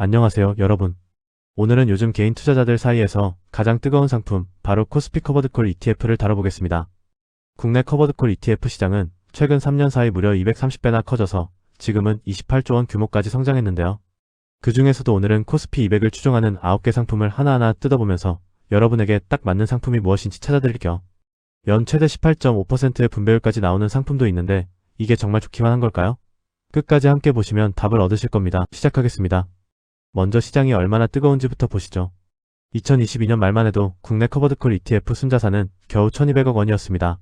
안녕하세요, 여러분. 오늘은 요즘 개인 투자자들 사이에서 가장 뜨거운 상품, 바로 코스피 커버드콜 ETF를 다뤄보겠습니다. 국내 커버드콜 ETF 시장은 최근 3년 사이 무려 230배나 커져서 지금은 28조 원 규모까지 성장했는데요. 그 중에서도 오늘은 코스피 200을 추종하는 9개 상품을 하나하나 뜯어보면서 여러분에게 딱 맞는 상품이 무엇인지 찾아드릴게요. 연 최대 18.5%의 분배율까지 나오는 상품도 있는데 이게 정말 좋기만 한 걸까요? 끝까지 함께 보시면 답을 얻으실 겁니다. 시작하겠습니다. 먼저 시장이 얼마나 뜨거운지부터 보시죠. 2022년 말만 해도 국내 커버드콜 ETF 순자산은 겨우 1200억 원이었습니다.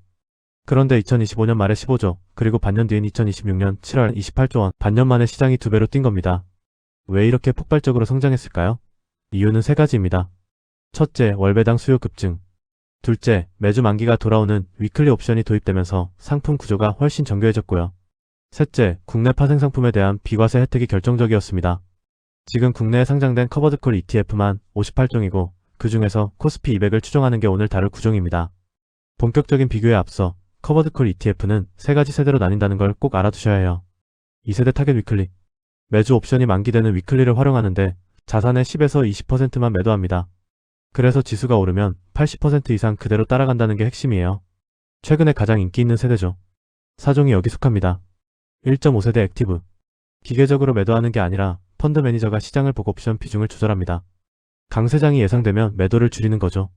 그런데 2025년 말에 15조, 그리고 반년 뒤인 2026년 7월 28조 원, 반년 만에 시장이 2배로 뛴 겁니다. 왜 이렇게 폭발적으로 성장했을까요? 이유는 3가지입니다. 첫째, 월배당 수요 급증. 둘째, 매주 만기가 돌아오는 위클리 옵션이 도입되면서 상품 구조가 훨씬 정교해졌고요. 셋째, 국내 파생 상품에 대한 비과세 혜택이 결정적이었습니다. 지금 국내에 상장된 커버드콜 ETF만 58종이고 그 중에서 코스피 200을 추종하는 게 오늘 다룰 구종입니다. 본격적인 비교에 앞서 커버드콜 ETF는 3가지 세대로 나뉜다는 걸 꼭 알아두셔야 해요. 2세대 타겟 위클리. 매주 옵션이 만기되는 위클리를 활용하는데 자산의 10에서 20%만 매도합니다. 그래서 지수가 오르면 80% 이상 그대로 따라간다는 게 핵심이에요. 최근에 가장 인기 있는 세대죠. 4종이 여기 속합니다. 1.5세대 액티브. 기계적으로 매도하는 게 아니라 펀드 매니저가 시장을 보고 옵션 비중을 조절합니다. 강세장이 예상되면 매도를 줄이는 거죠.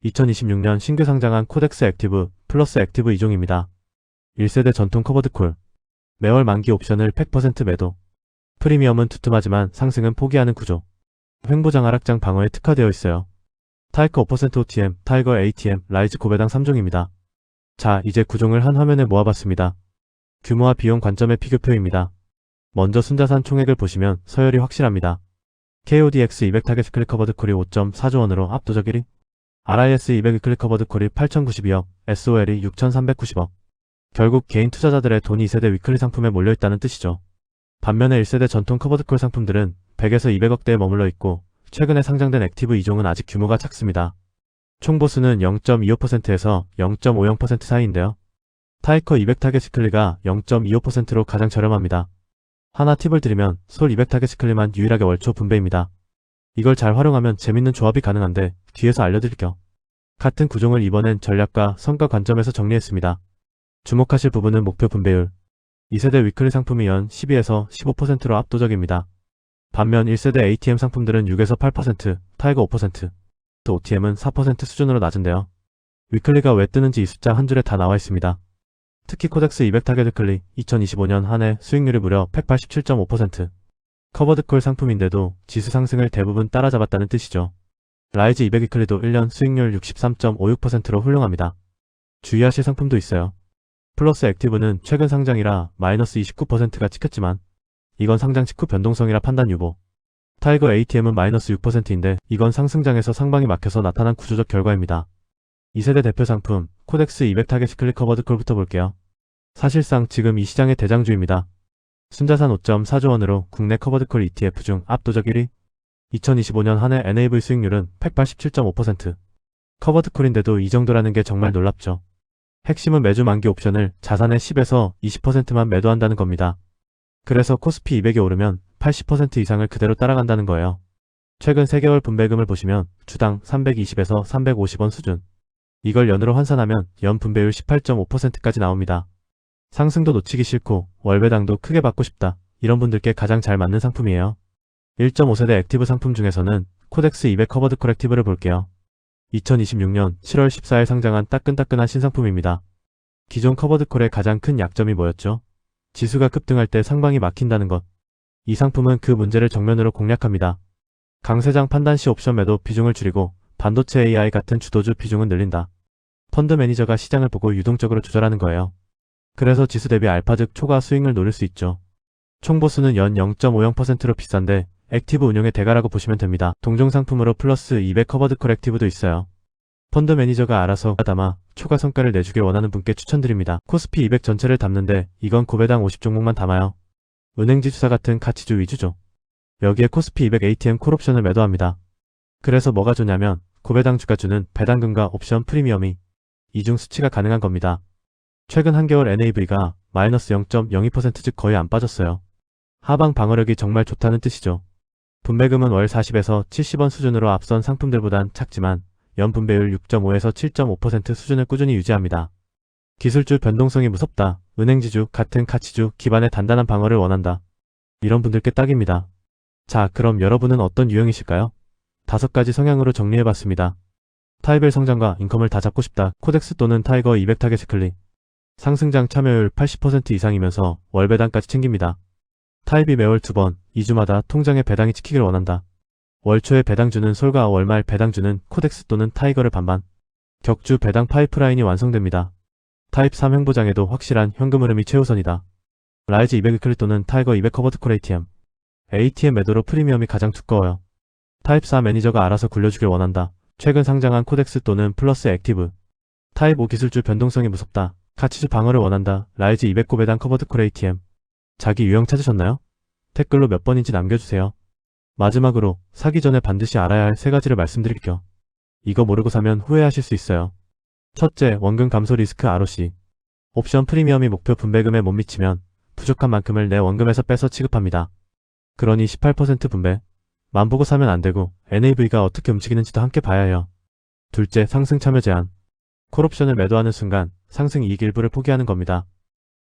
2026년 신규 상장한 코덱스 액티브 플러스 액티브 2종입니다. 1세대 전통 커버드콜. 매월 만기 옵션을 100% 매도. 프리미엄은 두툼하지만 상승은 포기하는 구조. 횡보장 하락장 방어에 특화되어 있어요. 타이거 5% OTM, 타이거 ATM, 라이즈 고배당 3종입니다. 자, 이제 구종을 한 화면에 모아봤습니다. 규모와 비용 관점의 비교표입니다. 먼저 순자산 총액을 보시면 서열이 확실합니다. KODX 200 타겟 클릭 커버드콜이 5.4조 원으로 압도적 1위, RIS 200 클릭 커버드콜이 8,092억, SOL이 6,390억. 결국 개인 투자자들의 돈이 2세대 위클리 상품에 몰려있다는 뜻이죠. 반면에 1세대 전통 커버드콜 상품들은 100에서 200억대에 머물러 있고 최근에 상장된 액티브 2종은 아직 규모가 작습니다. 총 보수는 0.25%에서 0.50% 사이인데요. 타이커 200 타겟 시클리가 0.25%로 가장 저렴합니다. 하나 팁을 드리면 솔 200 타겟 시클리만 유일하게 월초 분배입니다. 이걸 잘 활용하면 재밌는 조합이 가능한데 뒤에서 알려드릴게요. 같은 구종을 이번엔 전략과 성과 관점에서 정리했습니다. 주목하실 부분은 목표 분배율. 2세대 위클리 상품이 연 12에서 15%로 압도적입니다. 반면 1세대 ATM 상품들은 6에서 8%, 타이거 5%, 또 OTM은 4% 수준으로 낮은데요. 위클리가 왜 뜨는지 이 숫자 한 줄에 다 나와 있습니다. 특히 코덱스 200 타겟 위클리 2025년 한 해 수익률이 무려 187.5%. 커버드콜 상품인데도 지수 상승을 대부분 따라잡았다는 뜻이죠. 라이즈 200 위클리도 1년 수익률 63.56%로 훌륭합니다. 주의하실 상품도 있어요. 플러스 액티브는 최근 상장이라 마이너스 29%가 찍혔지만 이건 상장 직후 변동성이라 판단 유보. 타이거 ATM은 마이너스 6%인데 이건 상승장에서 상방이 막혀서 나타난 구조적 결과입니다. 2세대 대표 상품 코덱스 200 타겟 클릭 커버드콜부터 볼게요. 사실상 지금 이 시장의 대장주입니다. 순자산 5.4조 원으로 국내 커버드콜 ETF 중 압도적 1위. 2025년 한 해 NAV 수익률은 187.5%. 커버드콜인데도 이 정도라는 게 정말 놀랍죠. 핵심은 매주 만기 옵션을 자산의 10에서 20%만 매도한다는 겁니다. 그래서 코스피 200이 오르면 80% 이상을 그대로 따라간다는 거예요. 최근 3개월 분배금을 보시면 주당 320에서 350원 수준. 이걸 연으로 환산하면 연 분배율 18.5%까지 나옵니다. 상승도 놓치기 싫고 월배당도 크게 받고 싶다. 이런 분들께 가장 잘 맞는 상품이에요. 1.5세대 액티브 상품 중에서는 코덱스 200 커버드콜 액티브를 볼게요. 2026년 7월 14일 상장한 따끈따끈한 신상품입니다. 기존 커버드콜의 가장 큰 약점이 뭐였죠? 지수가 급등할 때 상방이 막힌다는 것. 이 상품은 그 문제를 정면으로 공략합니다. 강세장 판단 시 옵션 매도 비중을 줄이고 반도체 AI 같은 주도주 비중은 늘린다. 펀드 매니저가 시장을 보고 유동적으로 조절하는 거예요. 그래서 지수 대비 알파 즉 초과 수익을 노릴 수 있죠. 총 보수는 연 0.50%로 비싼데 액티브 운용의 대가라고 보시면 됩니다. 동종 상품으로 플러스 200 커버드콜 액티브도 있어요. 펀드 매니저가 알아서 담아 초과 성과를 내주길 원하는 분께 추천드립니다. 코스피 200 전체를 담는데 이건 고배당 50종목만 담아요. 은행지주사 같은 가치주 위주죠. 여기에 코스피 200 ATM 콜옵션을 매도합니다. 그래서 뭐가 좋냐면 고배당 주가 주는 배당금과 옵션 프리미엄이 이중 수치가 가능한 겁니다. 최근 한겨울 NAV가 마이너스 0.02% 즉 거의 안 빠졌어요. 하방 방어력이 정말 좋다는 뜻이죠. 분배금은 월 40에서 70원 수준으로 앞선 상품들보단 작지만 연 분배율 6.5에서 7.5% 수준을 꾸준히 유지합니다. 기술주 변동성이 무섭다. 은행지주 같은 가치주 기반의 단단한 방어를 원한다. 이런 분들께 딱입니다. 자, 그럼 여러분은 어떤 유형이실까요? 5가지 성향으로 정리해봤습니다. 타입별 성장과 인컴을 다 잡고 싶다. 코덱스 또는 타이거 200 타겟 클릭. 상승장 참여율 80% 이상이면서 월 배당까지 챙깁니다. 타입이 매월 2번, 2주마다 통장에 배당이 찍히길 원한다. 월초에 배당주는 솔과 월말 배당주는 코덱스 또는 타이거를 반반. 격주 배당 파이프라인이 완성됩니다. 타입 3 행보장에도 확실한 현금 흐름이 최우선이다. 라이즈 200 클릭 또는 타이거 200 커버드콜 ATM. ATM 매도로 프리미엄이 가장 두꺼워요. 타입 4 매니저가 알아서 굴려주길 원한다. 최근 상장한 코덱스 또는 플러스 액티브. 타입 5 기술주 변동성이 무섭다. 가치주 방어를 원한다. 라이즈 200 고배당 커버드콜 ATM. 자기 유형 찾으셨나요? 댓글로 몇 번인지 남겨주세요. 마지막으로 사기 전에 반드시 알아야 할 3가지를 말씀드릴게요. 이거 모르고 사면 후회하실 수 있어요. 첫째, 원금 감소 리스크 ROC. 옵션 프리미엄이 목표 분배금에 못 미치면 부족한 만큼을 내 원금에서 빼서 취급합니다. 그러니 18% 분배. 만 보고 사면 안 되고 NAV가 어떻게 움직이는지도 함께 봐야 해요. 둘째, 상승 참여 제한. 콜옵션을 매도하는 순간 상승 이익 일부를 포기하는 겁니다.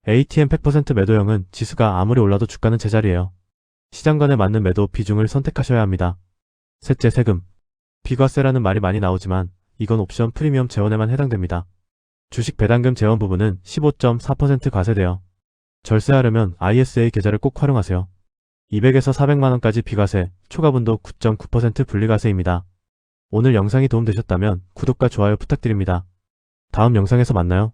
ATM 100% 매도형은 지수가 아무리 올라도 주가는 제자리예요. 시장관에 맞는 매도 비중을 선택하셔야 합니다. 셋째, 세금. 비과세라는 말이 많이 나오지만 이건 옵션 프리미엄 재원에만 해당됩니다. 주식 배당금 재원 부분은 15.4% 과세돼요. 절세하려면 ISA 계좌를 꼭 활용하세요. 200에서 400만원까지 비과세, 초과분도 9.9% 분리과세입니다. 오늘 영상이 도움되셨다면 구독과 좋아요 부탁드립니다. 다음 영상에서 만나요.